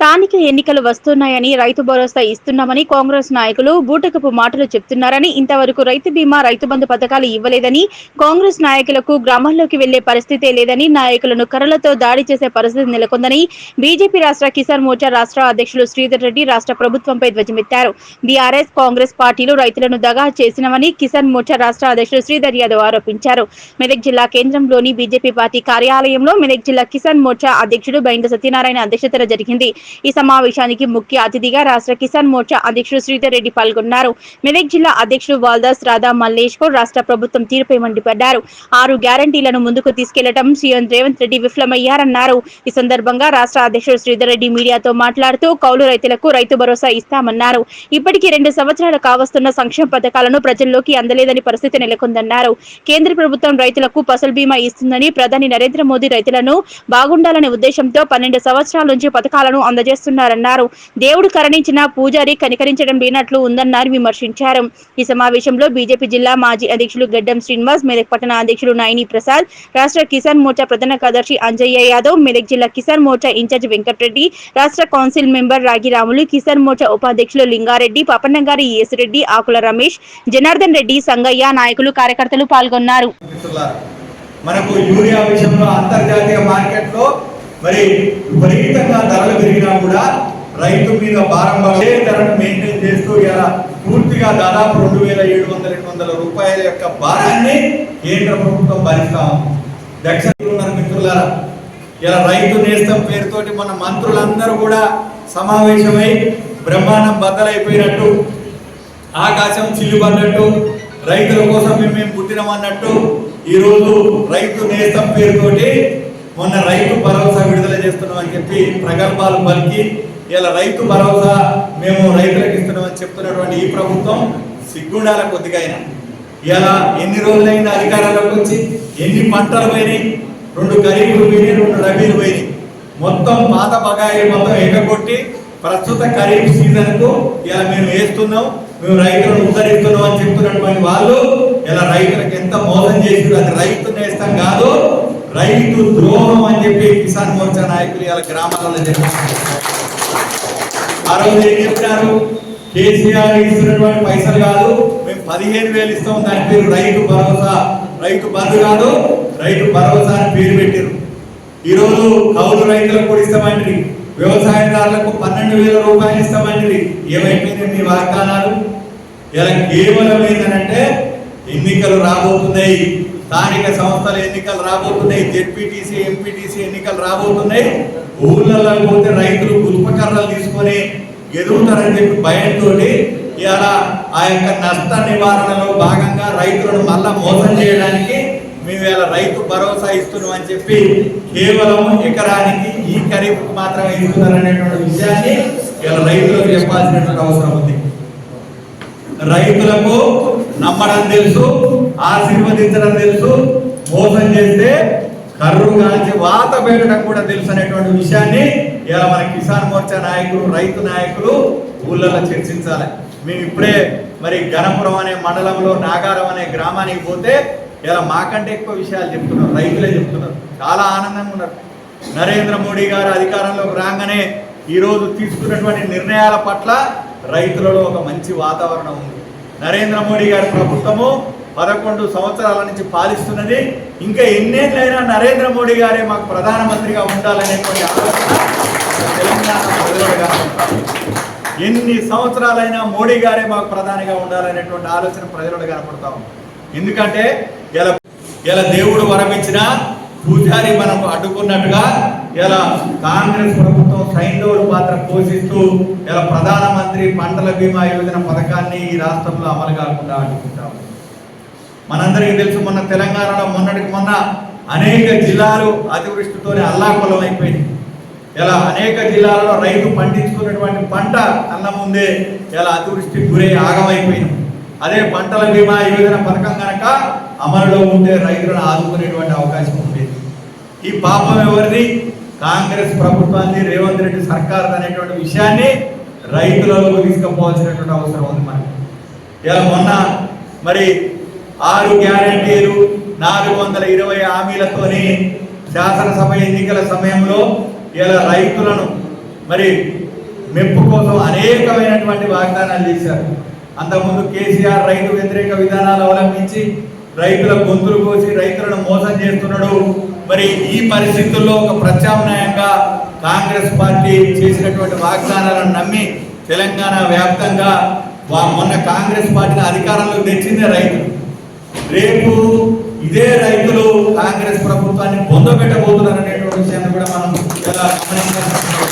స్థానిక ఎన్నికలు వస్తున్నాయని రైతు భరోసా ఇస్తున్నామని కాంగ్రెస్ నాయకులు బూటకపు మాటలు చెప్తున్నారని, ఇంతవరకు రైతు బీమా, రైతు బంధు పథకాలు ఇవ్వలేదని, కాంగ్రెస్ నాయకులకు గ్రామాల్లోకి వెళ్లే పరిస్థితే లేదని, నాయకులను కర్రలతో దాడి చేసే పరిస్థితి నెలకొందని బీజేపీ రాష్ట్ర కిసాన్ మోర్చా రాష్ట్ర అధ్యక్షులు శ్రీధర్ రెడ్డి రాష్ట్ర ప్రభుత్వంపై ధ్వజమెత్తారు. బీఆర్ఎస్, కాంగ్రెస్ పార్టీలు రైతులను దగా చేసినవని కిసాన్ మోర్చా రాష్ట్ర అధ్యక్షులు శ్రీధర్ యాదవ్ ఆరోపించారు. మెదక్ జిల్లా కేంద్రంలోని బీజేపీ పార్టీ కార్యాలయంలో మెదక్ జిల్లా కిసాన్ మోర్చా అధ్యక్షుడు బైండ సత్యనారాయణ అధ్యక్షతన జరిగింది. ఈ సమావేశానికి ముఖ్య అతిథిగా రాష్ట్ర కిసాన్ మోర్చా అధ్యక్షుడు శ్రీధర్ రెడ్డి పాల్గొన్నారు. మెదక్ జిల్లా అధ్యక్షుడు వాల్దాస్ రాధా మల్లేష్ కు రాష్ట్ర ప్రభుత్వం తీరుపై మండిపడ్డారు. 6 గ్యారంటీలను ముందుకు తీసుకెళ్లడం సీఎం రేవంత్ రెడ్డి విఫలమయ్యారన్నారు. ఈ సందర్భంగా రాష్ట్ర అధ్యక్షుడు శ్రీధర్ రెడ్డి మీడియాతో మాట్లాడుతూ కౌలు రైతులకు రైతు భరోసా ఇస్తామన్నారు. ఇప్పటికీ 2 సంవత్సరాలు కావస్తున్న సంక్షేమ పథకాలను ప్రజల్లోకి అందలేదని పరిస్థితి నెలకొందన్నారు. కేంద్ర ప్రభుత్వం రైతులకు ఫసల్ బీమా ఇస్తుందని, ప్రధాని నరేంద్ర మోదీ రైతులను బాగుండాలనే ఉద్దేశంతో 12 సంవత్సరాల నుంచి పథకాలను అందజేస్తున్నారన్నారు. దేవుడు కరుణించిన పూజారి కనికరించడం లేనట్లు ఉందన్నారు విమర్శించారు. ఈ సమావేశంలో బీజేపీ జిల్లా మాజీ అధ్యక్షులు గడ్డం శ్రీనివాస్, మెదక్ పట్టణ అధ్యక్షులు నాయిని ప్రసాద్, రాష్ట్ర కిసాన్ మోర్చా ప్రధాన కార్యదర్శి అంజయ్య యాదవ్, మెదక్ జిల్లా కిసాన్ మోర్చా ఇన్ఛార్జ్ వెంకటరెడ్డి, రాష్ట్ర కౌన్సిల్ మెంబర్ రాగిరాములు, కిసాన్ మోర్చా ఉపాధ్యక్షులు లింగారెడ్డి, పాపన్నగారి రెడ్డి, ఆకుల రమేష్, జనార్దన్ రెడ్డి, సంగయ్య, నాయకులు, కార్యకర్తలు పాల్గొన్నారు. మనకు యూరియా విషయంలో అంతర్జాతీయ మార్కెట్లో మరి విపరీతంగా ధరలు పెరిగినా కూడా రైతు మీద భారం ధరను మెయింటైన్ చేస్తూ ఇలా పూర్తిగా దాదాపు 2700-800 రూపాయల యొక్క భారాన్ని కేంద్ర ప్రభుత్వం భరిస్తా ఉంది. దక్షిణ మిత్రులారా, ఇలా రైతు నేస్తం పేరుతోటి మన మంత్రులందరూ కూడా సమావేశమై బ్రహ్మాండం బద్దలైపోయినట్టు, ఆకాశం చిల్లుబడినట్టు, రైతుల కోసం మేము పుట్టినామన్నట్టు ఈరోజు రైతు నేస్తం పేరుతోటి మొన్న రైతు భరోసా విడుదల చేస్తున్నామని చెప్పి ప్రగల్భాలు పలికి ఇలా రైతు భరోసా మేము రైతులకు ఇస్తున్నామని చెప్తున్నటువంటి ఈ ప్రభుత్వం సిగ్గుండాల కొద్దిగా అయినా ఇలా ఎన్ని రోజులైనా అధికారంలోకి వచ్చి ఎన్ని పంటలు పోయినాయి, 2 ఖరీఫ్లు పోయినాయి, 2 రబీలు పోయినాయి, మొత్తం పాత బకాయిలు మొత్తం ఎగగొట్టి ప్రస్తుత ఖరీఫ్ సీజన్ కు ఇలా మేము వేస్తున్నాం, మేము రైతులను ఉద్ధరిస్తున్నాం అని చెప్తున్నటువంటి వాళ్ళు ఇలా రైతులకు ఎంత మోసం చేసి అది రైతు నేస్తం కాదు, రైతు ద్రోహం అని చెప్పి కిసాన్ మోర్చా నాయకులు ఇలా గ్రామాలలో చెప్పారు. ఆ రోజు ఏం చెప్పినారు? కేసీఆర్ ఇస్తున్నటువంటి పైసలు కాదు, మేము 15,000 ఇస్తాం, దాని పేరు రైతు భరోసా, రైతు బంధు కాదు, రైతు భరోసా అని పేరు పెట్టారు. ఈరోజు కౌలు రైతులకు కూడా ఇస్తామండి, వ్యవసాయదారులకు 12,000 రూపాయలు ఇస్తామండి. ఏమైపోయింది మీ వాగ్దానాలు? ఇలా కేవలం ఏంటంటే ఎన్నికలు రాబోతున్నాయి, స్థానిక సంస్థల ఎన్నికలు రాబోతున్నాయి, జెడ్పీటీసీ, ఎంపీటీసీ ఎన్నికలు రాబోతున్నాయి. ఊళ్ళల్లో పోతే రైతులు గుల్పకర్రలు తీసుకొని ఎదుగుతారని చెప్పి భయంతో ఇలా ఆ యొక్క నష్ట నివారణలో భాగంగా రైతులను మళ్ళా మోసం చేయడానికి మేము ఇలా రైతు భరోసా ఇస్తున్నాం అని చెప్పి కేవలం ఎకరానికి ఈ ఖరీఫ్ మాత్రమే ఇస్తున్నారనేటువంటి విషయాన్ని ఇలా రైతులకు చెప్పాల్సినటువంటి అవసరం ఉంది. రైతులకు నమ్మడం తెలుసు, ఆశీర్వదించడం తెలుసు, మోసం చేస్తే కర్రు కాల్చి వాత పెట్టడం కూడా తెలుసు అనేటువంటి విషయాన్ని ఇలా మన కిసాన్ మోర్చా నాయకులు, రైతు నాయకులు ఊళ్ళలో చర్చించాలి. మేము ఇప్పుడే మరి గణపురం అనే మండలంలో నాగారం అనే గ్రామానికి పోతే ఇలా మాకంటే ఎక్కువ విషయాలు చెప్తున్నారు, రైతులే చెప్తున్నారు, చాలా ఆనందంగా ఉన్నారు. నరేంద్ర మోడీ గారు అధికారంలోకి రాగానే ఈరోజు తీసుకున్నటువంటి నిర్ణయాల పట్ల రైతులలో ఒక మంచి వాతావరణం ఉంది. నరేంద్ర మోడీ గారి ప్రభుత్వము 11 సంవత్సరాల నుంచి పాలిస్తున్నది. ఇంకా ఎన్నేళ్ళైనా నరేంద్ర మోడీ గారే మాకు ప్రధానమంత్రిగా ఉండాలనేటువంటి ఆలోచన తెలంగాణ ప్రజలు కనపడతాం. ఎన్ని సంవత్సరాలైనా మోడీ గారే మాకు ప్రధానిగా ఉండాలనేటువంటి ఆలోచన ప్రజలు కనపడతాం. ఎందుకంటే ఇలా దేవుడు వరమిచ్చిన పూజారి మనకు అడ్డుకున్నట్టుగా ఇలా కాంగ్రెస్ ప్రభుత్వం సైంధవుల పాత్ర పోషిస్తూ ఇలా ప్రధానమంత్రి పంటల బీమా యోజన పథకాన్ని ఈ రాష్ట్రంలో అమలు కాకుండా అడ్డుకుంటాం. మనందరికీ తెలుసు, మొన్న తెలంగాణలో మొన్నటికి మొన్న అనేక జిల్లాలు అతివృష్టితోనే అల్లాకొలం అయిపోయింది. ఇలా అనేక జిల్లాలలో రైతు పండించుకున్నటువంటి పంట అన్న ముందే ఇలా అతివృష్టికి గురై ఆగమైపోయింది. అదే పంటల బీమా యోజన పథకం కనుక అమలులో ఉంటే రైతులను ఆదుకునేటువంటి అవకాశం ఉండేది. ఈ పాపం ఎవరిది? కాంగ్రెస్ ప్రభుత్వాన్ని, రేవంత్ రెడ్డి సర్కార్ అనేటువంటి విషయాన్ని రైతులలో తీసుకుపోవాల్సినటువంటి అవసరం ఉంది మనకి. ఇలా మొన్న మరి 6 గ్యారెంటీలు 420 హామీలతోని శాసనసభ ఎన్నికల సమయంలో ఇలా రైతులను మరి మెప్పు కోసం అనేకమైనటువంటి వాగ్దానాలు చేశారు. అంతకుముందు కేసీఆర్ రైతు వ్యతిరేక విధానాలు అవలంబించి రైతుల గొంతులు కోసి రైతులను మోసం చేస్తున్నాడు. మరి ఈ పరిస్థితుల్లో ఒక ప్రత్యామ్నాయంగా కాంగ్రెస్ పార్టీ చేసినటువంటి వాగ్దానాలను నమ్మి తెలంగాణ వ్యాప్తంగా మొన్న కాంగ్రెస్ పార్టీని అధికారంలోకి తెచ్చిందే రైతులు. రేపు ఇదే రైతులు కాంగ్రెస్ ప్రభుత్వాన్ని పొందబెట్టబోతున్నారు అనేటువంటి విషయాన్ని కూడా మనం చాలా గమనించాలి.